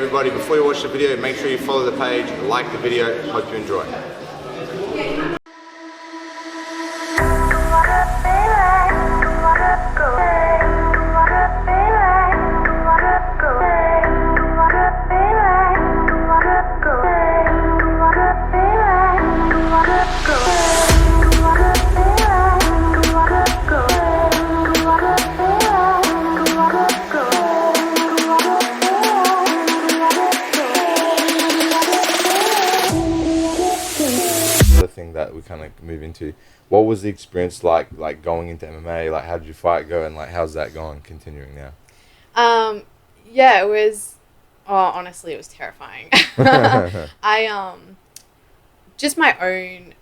everybody, before you watch the video, make sure you follow the page, like the video. Hope you enjoy. Thing that we kind of move into, what was the experience like going into MMA? Like, how did your fight go, and like how's that going continuing now? Yeah, it was honestly it was terrifying. I just my own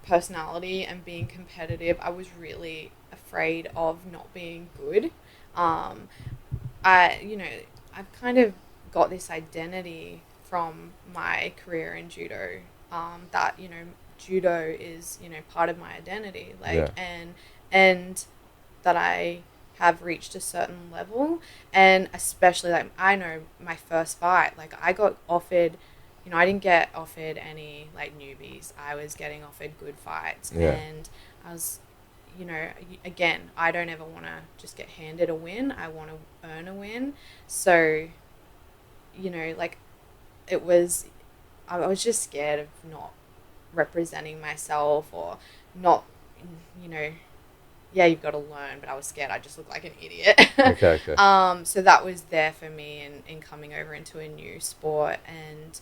personality and being competitive, I was really afraid of not being good. I've kind of got this identity from my career in judo, that judo is part of my identity, and that I have reached a certain level. And especially I know my first fight, I got offered, I didn't get offered any newbies. I was getting offered good fights, and I was, again, I don't ever want to just get handed a win. I want to earn a win. So I was just scared of not representing myself, or not, you've got to learn, but I was scared I'd just look like an idiot. Okay. So that was there for me in coming over into a new sport. And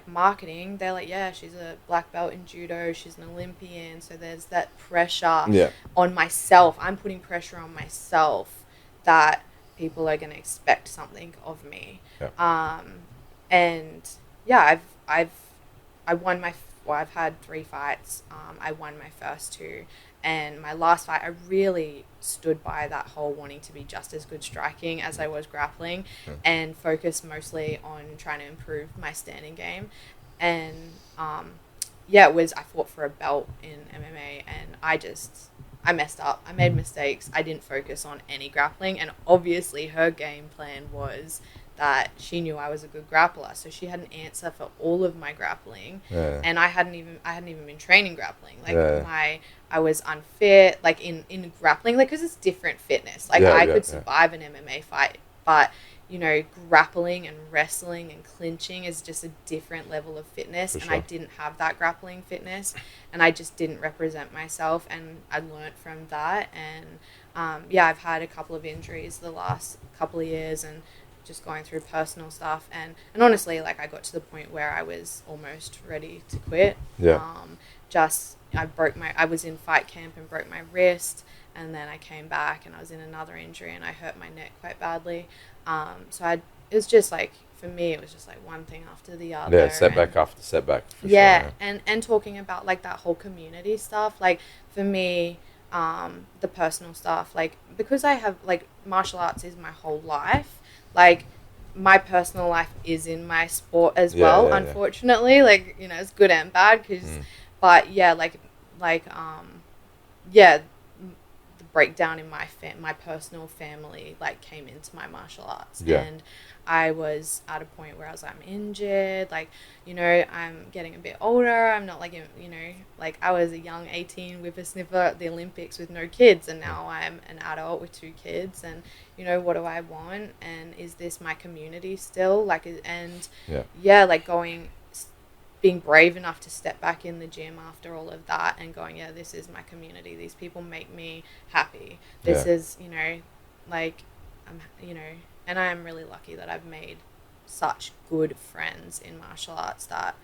marketing, they're like, yeah, she's a black belt in judo, she's an Olympian, so there's that pressure on myself. I'm putting pressure on myself that people are going to expect something of me. I've had 3 fights. I won my first 2, and my last fight, I really stood by that whole wanting to be just as good striking as I was grappling, and focused mostly on trying to improve my standing game. And I fought for a belt in MMA, and I messed up. I made mistakes. I didn't focus on any grappling, and obviously her game plan was that she knew I was a good grappler, so she had an answer for all of my grappling. And I hadn't even been training grappling. I was unfit, in grappling, because it's different fitness. I could survive an MMA fight, but grappling and wrestling and clinching is just a different level of fitness. And I didn't have that grappling fitness, and I just didn't represent myself, and I learnt from that. And I've had a couple of injuries the last couple of years, and just going through personal stuff, and honestly, I got to the point where I was almost ready to quit. I was in fight camp and broke my wrist, and then I came back and I was in another injury, and I hurt my neck quite badly. It was just for me, it was just one thing after the other. Setback after setback. And talking about that whole community stuff, for me, the personal stuff, because I have martial arts is my whole life. My personal life is in my sport as well, unfortunately. It's good and bad, but the breakdown in my personal family came into my martial arts. And I was at a point where I'm injured, I'm getting a bit older. I'm not I was a young 18 whippersnapper at the Olympics with no kids, and now I'm an adult with 2 kids, and what do I want, and is this my community still? Being brave enough to step back in the gym after all of that and going, this is my community, these people make me happy, this is and I am really lucky that I've made such good friends in martial arts that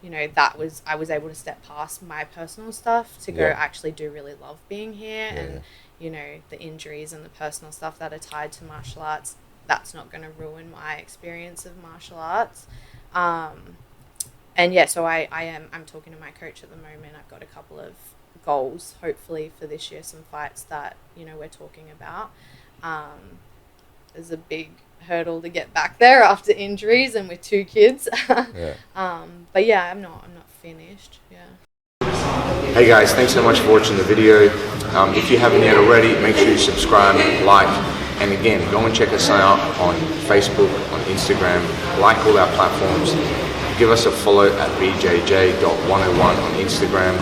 I was able to step past my personal stuff to go actually do really love being here. And the injuries and the personal stuff that are tied to martial arts, that's not going to ruin my experience of martial arts. So I'm talking to my coach at the moment. I've got a couple of goals, hopefully for this year, some fights that we're talking about. There's a big hurdle to get back there after injuries and with 2 kids. But I'm not finished. Hey guys, thanks so much for watching the video. If you haven't yet already, make sure you subscribe, like, And again, go and check us out on Facebook, on Instagram, like all our platforms. Give us a follow at bjj.101 on Instagram,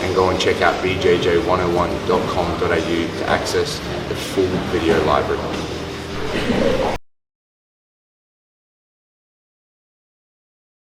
and go and check out bjj101.com.au to access the full video library.